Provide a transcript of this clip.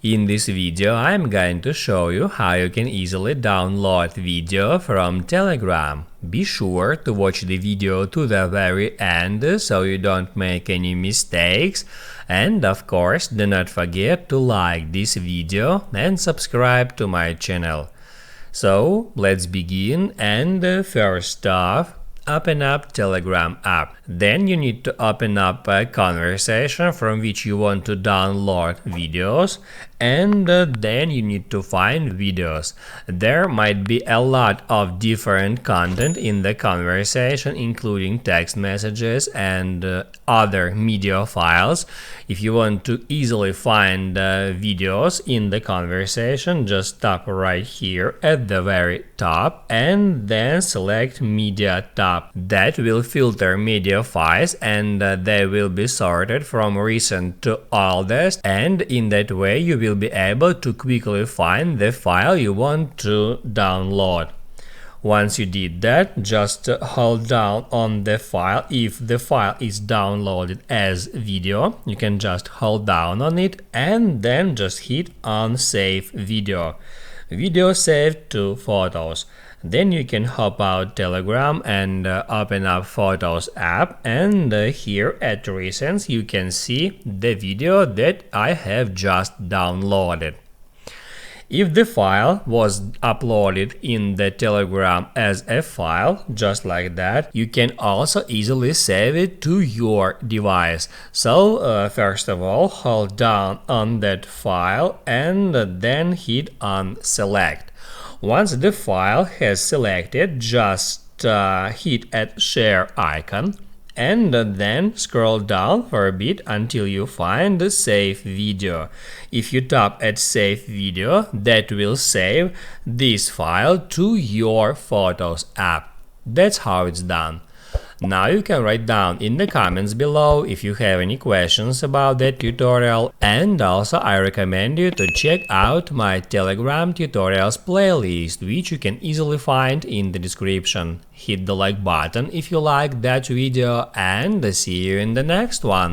In this video, I'm going to show you how you can easily download video from Telegram. Be sure to watch the video to the very end so you don't make any mistakes. And of course, do not forget to like this video and subscribe to my channel. So, let's begin, and first off, open up Telegram app. Then you need to open up a conversation from which you want to download videos, and then you need to find videos. There might be a lot of different content in the conversation, including text messages and other media files. If you want to easily find videos in the conversation, just tap right here at the very top and then select Media tab. That will filter media files, and they will be sorted from recent to oldest, and in that way you will be able to quickly find the file you want to download. Once you did that, just hold down on the file. If the file is downloaded as video, you can just hold down on it and then just hit on Save Video. Video saved to Photos. Then you can hop out Telegram and open up Photos app, and here at Recents you can see the video that I have just downloaded. If the file was uploaded in the Telegram as a file, just like that, you can also easily save it to your device. So first of all, hold down on that file and then hit on Select. Once the file has selected, just hit at Share icon and then scroll down for a bit until you find the Save Video. If you tap at Save Video, that will save this file to your Photos app. That's how it's done. Now you can write down in the comments below if you have any questions about that tutorial, and also I recommend you to check out my Telegram tutorials playlist, which you can easily find in the description. Hit the like button if you like that video, and see you in the next one.